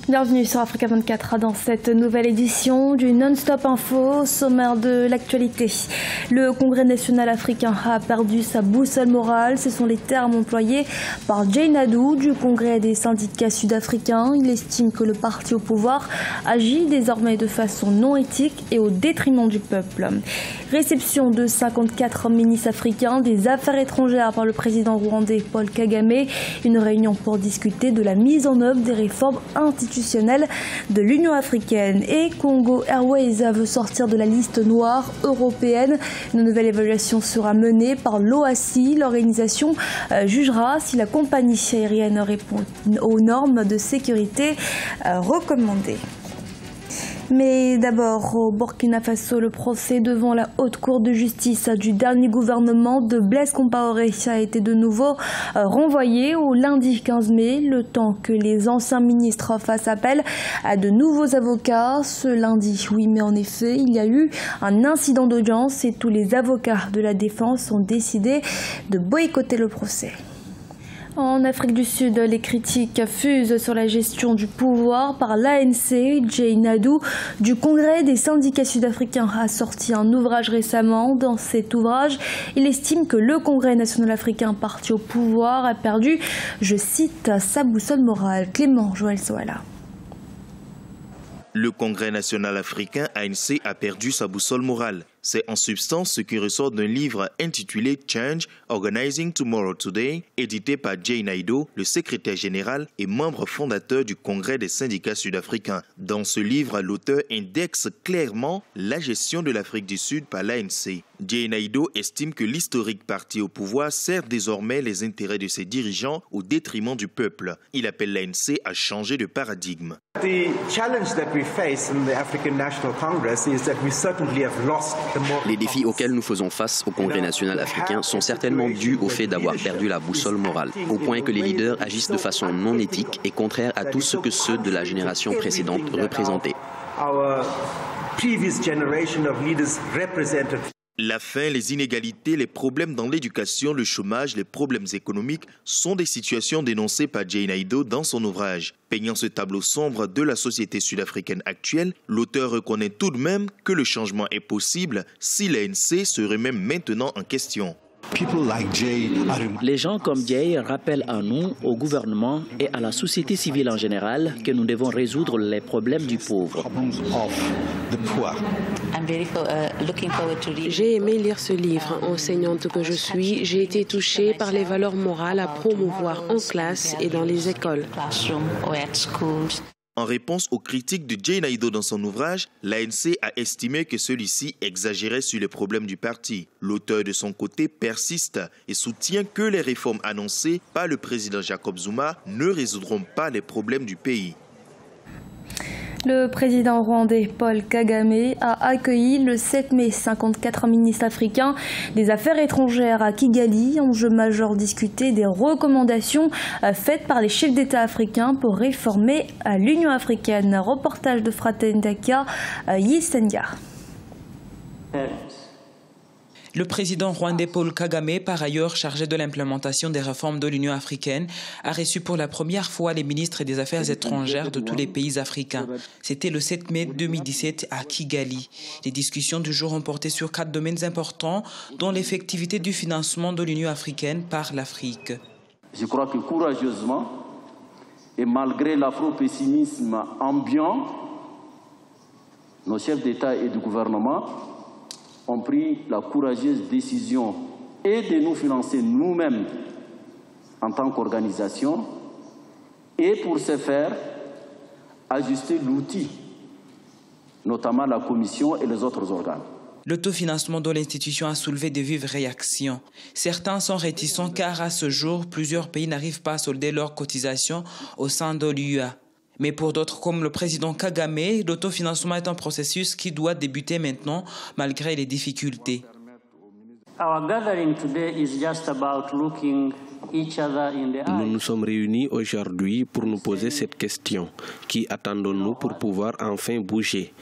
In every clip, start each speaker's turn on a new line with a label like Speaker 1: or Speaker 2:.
Speaker 1: Bienvenue sur Africa 24 dans cette nouvelle édition du Non-Stop Info, sommaire de l'actualité. Le Congrès national africain a perdu sa boussole morale, ce sont les termes employés par Jay Naidoo du Congrès des syndicats sud-africains. Il estime que le parti au pouvoir agit désormais de façon non éthique et au détriment du peuple. Réception de 54 ministres africains des Affaires étrangères par le président rwandais Paul Kagame. Une réunion pour discuter de la mise en œuvre des réformes institutionnelles de l'Union africaine. Et Congo Airways veut sortir de la liste noire européenne. Une nouvelle évaluation sera menée par l'OACI. L'organisation jugera si la compagnie aérienne répond aux normes de sécurité recommandées. Mais d'abord, au Burkina Faso, le procès devant la haute cour de justice du dernier gouvernement de Blaise Compaoré a été de nouveau renvoyé au lundi 15 mai, le temps que les anciens ministres fassent appel à de nouveaux avocats. Ce lundi, oui, mais en effet, il y a eu un incident d'audience et tous les avocats de la défense ont décidé de boycotter le procès. En Afrique du Sud, les critiques fusent sur la gestion du pouvoir par l'ANC. Jay Naidoo du Congrès des syndicats sud-africains a sorti un ouvrage récemment. Dans cet ouvrage, il estime que le Congrès national africain, parti au pouvoir, a perdu, je cite, sa boussole morale. Clément Joël Soala.
Speaker 2: Le Congrès national africain, ANC, a perdu sa boussole morale. C'est en substance ce qui ressort d'un livre intitulé Change, Organizing Tomorrow Today, édité par Jay Naidoo, le secrétaire général et membre fondateur du Congrès des syndicats sud-africains. Dans ce livre, l'auteur indexe clairement la gestion de l'Afrique du Sud par l'ANC. Jay Naidoo estime que l'historique parti au pouvoir sert désormais les intérêts de ses dirigeants au détriment du peuple. Il appelle l'ANC à changer de paradigme.
Speaker 3: Les défis auxquels nous faisons face au Congrès national africain sont certainement dus au fait d'avoir perdu la boussole morale, au point que les leaders agissent de façon non éthique et contraire à tout ce que ceux de la génération précédente représentaient.
Speaker 2: La faim, les inégalités, les problèmes dans l'éducation, le chômage, les problèmes économiques sont des situations dénoncées par Jay Naidoo dans son ouvrage. Peignant ce tableau sombre de la société sud-africaine actuelle, l'auteur reconnaît tout de même que le changement est possible si l'ANC se remet maintenant en question.
Speaker 4: Les gens comme Jay rappellent à nous, au gouvernement et à la société civile en général que nous devons résoudre les problèmes du pauvre.
Speaker 5: J'ai aimé lire ce livre. Enseignante que je suis, j'ai été touchée par les valeurs morales à promouvoir en classe et dans les écoles.
Speaker 2: En réponse aux critiques de Jay Naidoo dans son ouvrage, l'ANC a estimé que celui-ci exagérait sur les problèmes du parti. L'auteur de son côté persiste et soutient que les réformes annoncées par le président Jacob Zuma ne résoudront pas les problèmes du pays.
Speaker 1: Le président rwandais Paul Kagame a accueilli le 7 mai 54 ministres africains des Affaires étrangères à Kigali. Enjeu majeur discuté des recommandations faites par les chefs d'État africains pour réformer l'Union africaine. Reportage de Fraten Daka, Yisenga.
Speaker 6: Le président rwandais Paul Kagame, par ailleurs chargé de l'implémentation des réformes de l'Union africaine, a reçu pour la première fois les ministres des Affaires étrangères de tous les pays africains. C'était le 7 mai 2017 à Kigali. Les discussions du jour ont porté sur 4 domaines importants, dont l'effectivité du financement de l'Union africaine par l'Afrique.
Speaker 7: Je crois que courageusement, et malgré l'afro-pessimisme ambiant, nos chefs d'État et de gouvernement ont pris la courageuse décision et de nous financer nous-mêmes en tant qu'organisation et pour ce faire, ajuster l'outil, notamment la Commission et les autres organes.
Speaker 6: L'autofinancement de l'institution a soulevé de vives réactions. Certains sont réticents car à ce jour, plusieurs pays n'arrivent pas à solder leurs cotisations au sein de l'UA. Mais pour d'autres, comme le président Kagame, l'autofinancement est un processus qui doit débuter maintenant, malgré les difficultés.
Speaker 8: Nous nous sommes réunis aujourd'hui pour nous poser cette question. Qui attendons-nous pour pouvoir enfin bouger?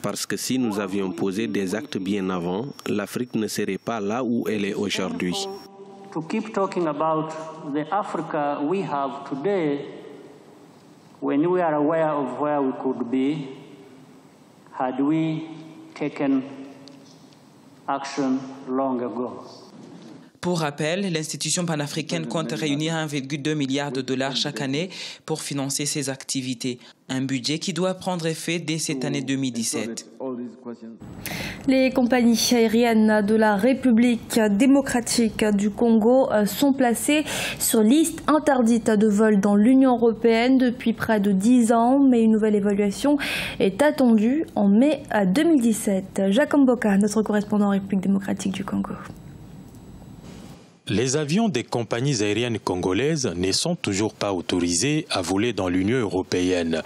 Speaker 8: Parce que si nous avions posé des actes bien avant, l'Afrique ne serait pas là où elle est aujourd'hui.
Speaker 9: To keep talking about the Africa we have today, when when we are aware of where we could be, had we taken action long ago.
Speaker 6: Pour rappel, l'institution panafricaine compte réunir 1,2 milliard de dollars chaque année pour financer ses activités. Un budget qui doit prendre effet dès cette année 2017.
Speaker 1: Les compagnies aériennes de la République démocratique du Congo sont placées sur liste interdite de vol dans l'Union européenne depuis près de 10 ans, mais une nouvelle évaluation est attendue en mai 2017. Jacques Mboka, notre correspondant en République démocratique du Congo.
Speaker 10: Les avions des compagnies aériennes congolaises ne sont toujours pas autorisés à voler dans l'Union européenne.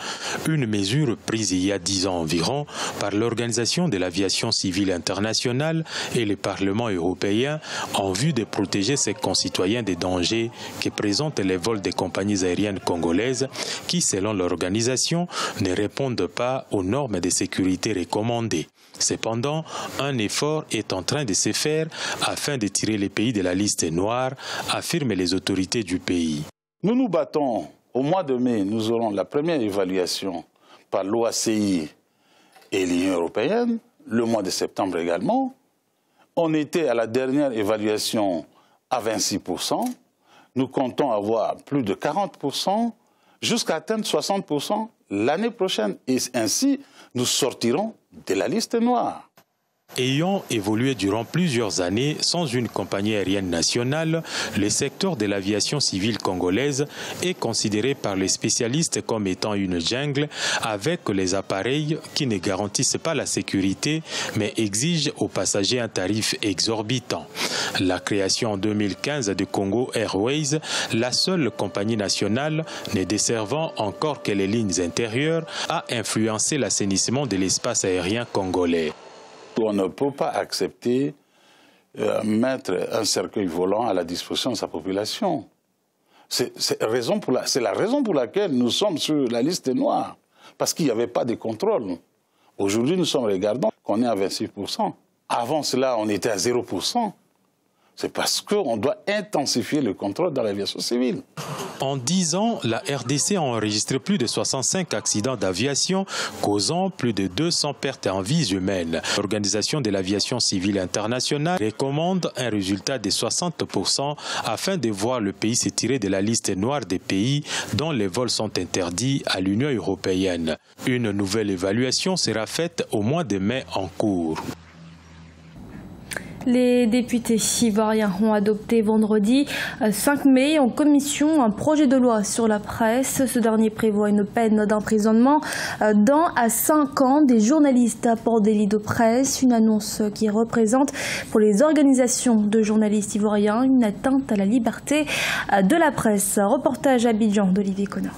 Speaker 10: Une mesure prise il y a 10 ans environ par l'Organisation de l'aviation civile internationale et le Parlement européen en vue de protéger ses concitoyens des dangers que présentent les vols des compagnies aériennes congolaises qui, selon l'organisation, ne répondent pas aux normes de sécurité recommandées. Cependant, un effort est en train de se faire afin de tirer les pays de la liste noire, affirment les autorités du pays.
Speaker 11: Nous nous battons. Au mois de mai, nous aurons la première évaluation par l'OACI et l'Union européenne, le mois de septembre également. On était à la dernière évaluation à 26%. Nous comptons avoir plus de 40%, jusqu'à atteindre 60% l'année prochaine. Et ainsi, nous sortirons de la liste noire.
Speaker 10: Ayant évolué durant plusieurs années sans une compagnie aérienne nationale, le secteur de l'aviation civile congolaise est considéré par les spécialistes comme étant une jungle avec les appareils qui ne garantissent pas la sécurité mais exigent aux passagers un tarif exorbitant. La création en 2015 de Congo Airways, la seule compagnie nationale ne desservant encore que les lignes intérieures, a influencé l'assainissement de l'espace aérien congolais.
Speaker 11: On ne peut pas accepter mettre un cercueil volant à la disposition de sa population. C'est la raison pour laquelle nous sommes sur la liste noire, parce qu'il n'y avait pas de contrôle. Aujourd'hui, nous sommes regardants qu'on est à 26%. Avant cela, on était à 0%. C'est parce qu'on doit intensifier le contrôle dans l'aviation civile.
Speaker 10: En 10 ans, la RDC a enregistré plus de 65 accidents d'aviation, causant plus de 200 pertes en vies humaines. L'Organisation de l'aviation civile internationale recommande un résultat de 60% afin de voir le pays se tirer de la liste noire des pays dont les vols sont interdits à l'Union européenne. Une nouvelle évaluation sera faite au mois de mai en cours.
Speaker 1: Les députés ivoiriens ont adopté vendredi 5 mai en commission un projet de loi sur la presse. Ce dernier prévoit une peine d'emprisonnement d'1 à 5 ans des journalistes pour délit de presse. Une annonce qui représente pour les organisations de journalistes ivoiriens une atteinte à la liberté de la presse. Reportage à Abidjan d'Olivier Conan.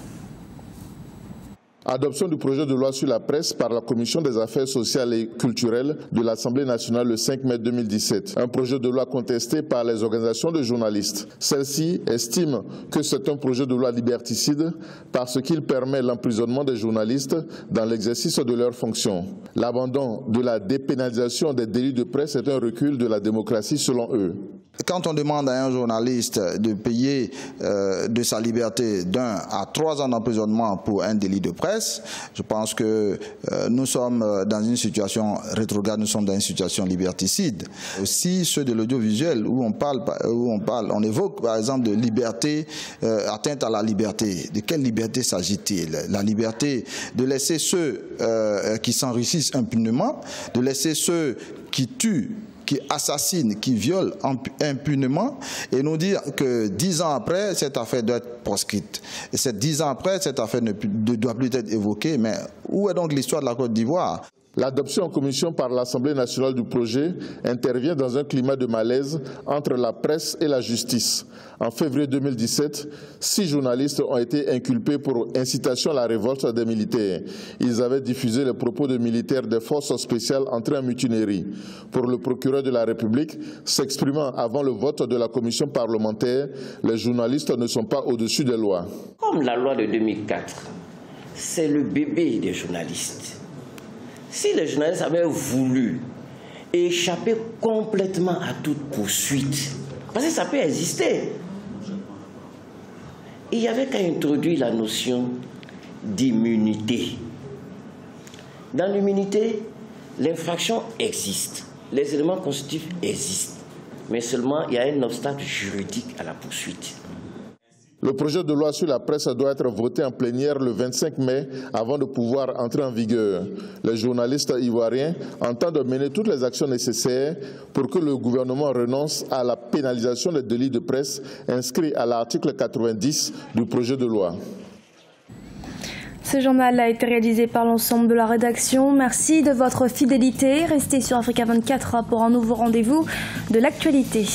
Speaker 12: Adoption du projet de loi sur la presse par la Commission des affaires sociales et culturelles de l'Assemblée nationale le 5 mai 2017. Un projet de loi contesté par les organisations de journalistes. Celles-ci estiment que c'est un projet de loi liberticide parce qu'il permet l'emprisonnement des journalistes dans l'exercice de leurs fonctions. L'abandon de la dépénalisation des délits de presse est un recul de la démocratie selon eux.
Speaker 13: Quand on demande à un journaliste de payer de sa liberté d'1 à 3 ans d'emprisonnement pour un délit de presse, je pense que nous sommes dans une situation rétrograde, nous sommes dans une situation liberticide. Aussi ceux de l'audiovisuel où on évoque par exemple de liberté, atteinte à la liberté. De quelle liberté s'agit-il? La liberté de laisser ceux qui s'enrichissent impunément, de laisser ceux qui tuent, qui assassinent, qui violent impunément, et nous dire que 10 ans après, cette affaire doit être proscrite. Et 10 ans après, cette affaire ne doit plus être évoquée. Mais où est donc l'histoire de la Côte d'Ivoire ?
Speaker 12: L'adoption en commission par l'Assemblée nationale du projet intervient dans un climat de malaise entre la presse et la justice. En février 2017, 6 journalistes ont été inculpés pour incitation à la révolte des militaires. Ils avaient diffusé les propos de militaires des forces spéciales entrés en mutinerie. Pour le procureur de la République, s'exprimant avant le vote de la commission parlementaire, les journalistes ne sont pas au-dessus des lois.
Speaker 14: Comme la loi de 2004, c'est le bébé des journalistes. Si les journalistes avaient voulu échapper complètement à toute poursuite, parce que ça peut exister, il n'y avait qu'à introduire la notion d'immunité. Dans l'immunité, l'infraction existe, les éléments constitutifs existent, mais seulement il y a un obstacle juridique à la poursuite.
Speaker 12: Le projet de loi sur la presse doit être voté en plénière le 25 mai avant de pouvoir entrer en vigueur. Les journalistes ivoiriens entendent mener toutes les actions nécessaires pour que le gouvernement renonce à la pénalisation des délits de presse inscrits à l'article 90 du projet de loi.
Speaker 1: Ce journal a été réalisé par l'ensemble de la rédaction. Merci de votre fidélité. Restez sur Africa 24 pour un nouveau rendez-vous de l'actualité.